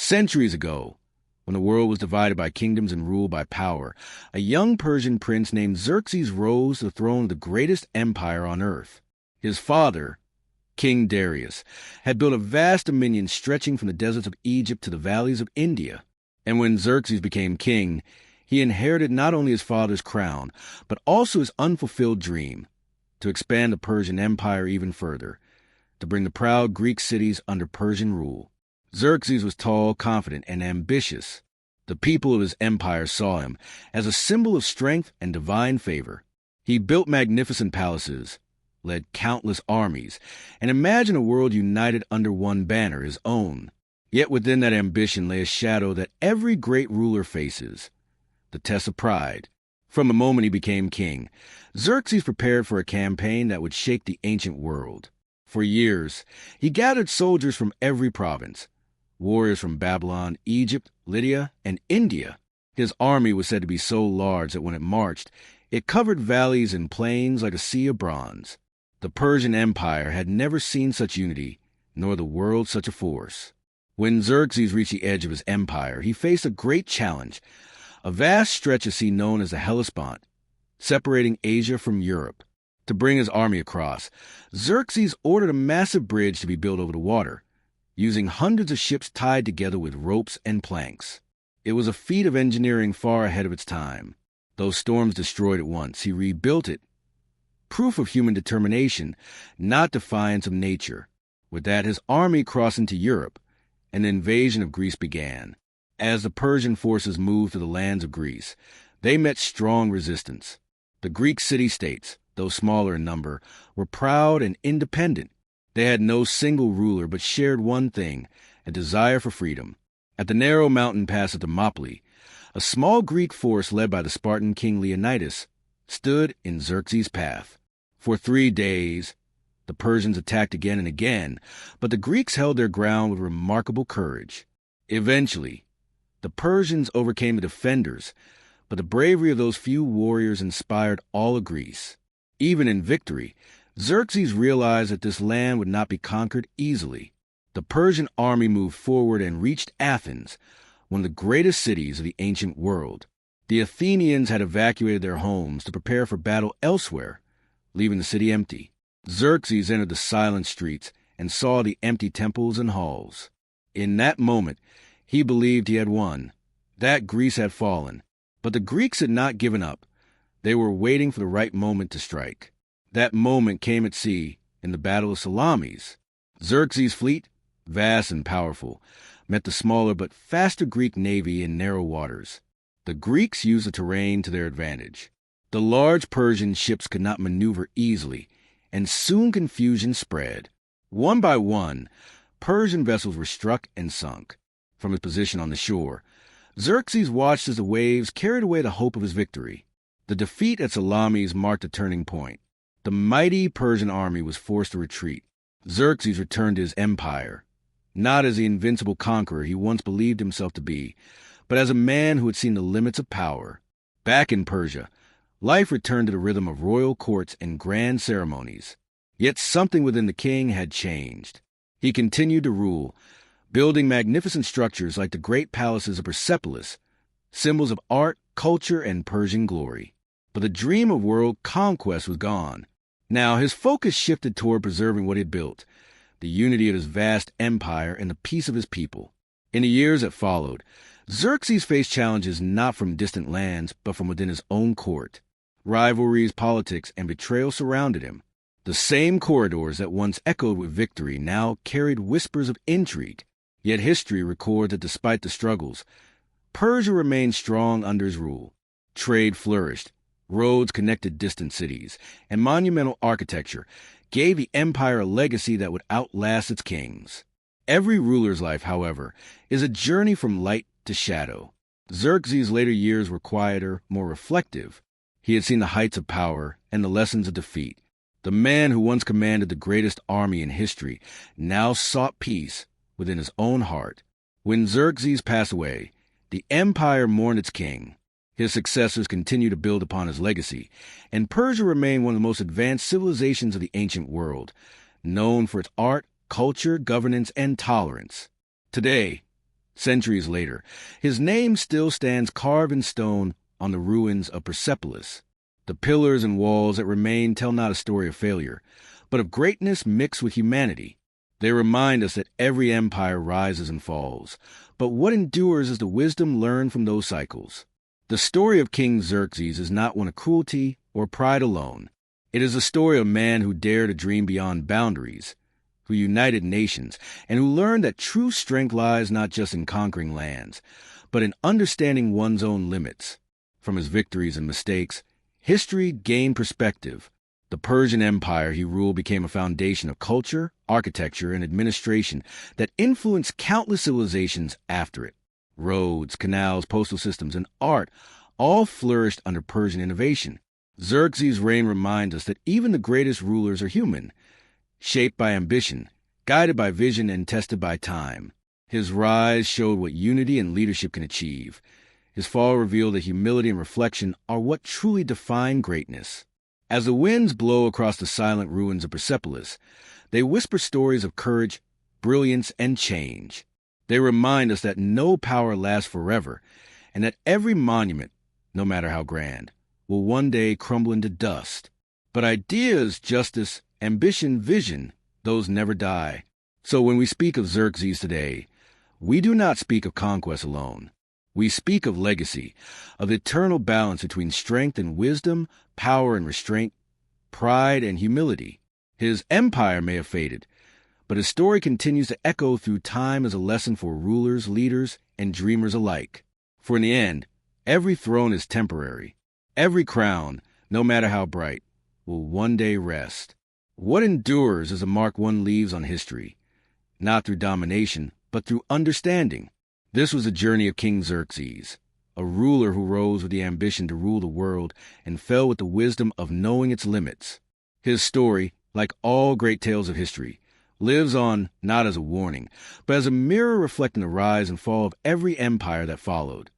Centuries ago, when the world was divided by kingdoms and ruled by power, a young Persian prince named Xerxes rose to the throne of the greatest empire on earth. His father, King Darius, had built a vast dominion stretching from the deserts of Egypt to the valleys of India. And when Xerxes became king, he inherited not only his father's crown, but also his unfulfilled dream to expand the Persian Empire even further, to bring the proud Greek cities under Persian rule. Xerxes was tall, confident, and ambitious. The people of his empire saw him as a symbol of strength and divine favor. He built magnificent palaces, led countless armies, and imagined a world united under one banner, his own. Yet within that ambition lay a shadow that every great ruler faces, the test of pride. From the moment he became king, Xerxes prepared for a campaign that would shake the ancient world. For years, he gathered soldiers from every province, warriors from Babylon, Egypt, Lydia, and India. His army was said to be so large that when it marched, it covered valleys and plains like a sea of bronze. The Persian Empire had never seen such unity, nor the world such a force. When Xerxes reached the edge of his empire, he faced a great challenge, a vast stretch of sea known as the Hellespont, separating Asia from Europe. To bring his army across, Xerxes ordered a massive bridge to be built over the water, using hundreds of ships tied together with ropes and planks. It was a feat of engineering far ahead of its time. Though storms destroyed it once, he rebuilt it. Proof of human determination, not defiance of nature. With that, his army crossed into Europe, and the invasion of Greece began. As the Persian forces moved to the lands of Greece, they met strong resistance. The Greek city-states, though smaller in number, were proud and independent. They had no single ruler but shared one thing, a desire for freedom. At the narrow mountain pass of Thermopylae, a small Greek force led by the Spartan king Leonidas stood in Xerxes' path. For 3 days, the Persians attacked again and again, but the Greeks held their ground with remarkable courage. Eventually, the Persians overcame the defenders, but the bravery of those few warriors inspired all of Greece. Even in victory, Xerxes realized that this land would not be conquered easily. The Persian army moved forward and reached Athens, one of the greatest cities of the ancient world. The Athenians had evacuated their homes to prepare for battle elsewhere, leaving the city empty. Xerxes entered the silent streets and saw the empty temples and halls. In that moment, he believed he had won, that Greece had fallen. But the Greeks had not given up. They were waiting for the right moment to strike. That moment came at sea in the Battle of Salamis. Xerxes' fleet, vast and powerful, met the smaller but faster Greek navy in narrow waters. The Greeks used the terrain to their advantage. The large Persian ships could not maneuver easily, and soon confusion spread. One by one, Persian vessels were struck and sunk. From his position on the shore, Xerxes watched as the waves carried away the hope of his victory. The defeat at Salamis marked a turning point. The mighty Persian army was forced to retreat. Xerxes returned to his empire, not as the invincible conqueror he once believed himself to be, but as a man who had seen the limits of power. Back in Persia, life returned to the rhythm of royal courts and grand ceremonies. Yet something within the king had changed. He continued to rule, building magnificent structures like the great palaces of Persepolis, symbols of art, culture, and Persian glory. But the dream of world conquest was gone. Now his focus shifted toward preserving what he had built, the unity of his vast empire and the peace of his people. In the years that followed, Xerxes faced challenges not from distant lands, but from within his own court. Rivalries, politics, and betrayal surrounded him. The same corridors that once echoed with victory now carried whispers of intrigue. Yet history records that despite the struggles, Persia remained strong under his rule. Trade flourished, roads connected distant cities, and monumental architecture gave the empire a legacy that would outlast its kings. Every ruler's life, however, is a journey from light to shadow. Xerxes' later years were quieter, more reflective. He had seen the heights of power and the lessons of defeat. The man who once commanded the greatest army in history now sought peace within his own heart. When Xerxes passed away, the empire mourned its king. His successors continued to build upon his legacy, and Persia remained one of the most advanced civilizations of the ancient world, known for its art, culture, governance, and tolerance. Today, Centuries later, his name still stands carved in stone on the ruins of Persepolis. The pillars and walls that remain tell not a story of failure, but of greatness mixed with humanity. They remind us that every empire rises and falls, but what endures is the wisdom learned from those cycles. The story of King Xerxes is not one of cruelty or pride alone. It is a story of a man who dared to dream beyond boundaries, who united nations, and who learned that true strength lies not just in conquering lands, but in understanding one's own limits. From his victories and mistakes, history gained perspective. The Persian Empire he ruled became a foundation of culture, architecture, and administration that influenced countless civilizations after it. Roads, canals, postal systems, and art all flourished under Persian innovation. Xerxes' reign reminds us that even the greatest rulers are human, shaped by ambition, guided by vision, and tested by time. His rise showed what unity and leadership can achieve. His fall revealed that humility and reflection are what truly define greatness. As the winds blow across the silent ruins of Persepolis, they whisper stories of courage, brilliance, and change. They remind us that no power lasts forever, and that every monument, no matter how grand, will one day crumble into dust. But ideas, justice, ambition, vision, those never die. So when we speak of Xerxes today, we do not speak of conquest alone. We speak of legacy, of eternal balance between strength and wisdom, power and restraint, pride and humility. His empire may have faded, but his story continues to echo through time as a lesson for rulers, leaders, and dreamers alike. For in the end, every throne is temporary. Every crown, no matter how bright, will one day rest. What endures is a mark one leaves on history, not through domination, but through understanding. This was the journey of King Xerxes, a ruler who rose with the ambition to rule the world and fell with the wisdom of knowing its limits. His story, like all great tales of history, lives on not as a warning, but as a mirror reflecting the rise and fall of every empire that followed.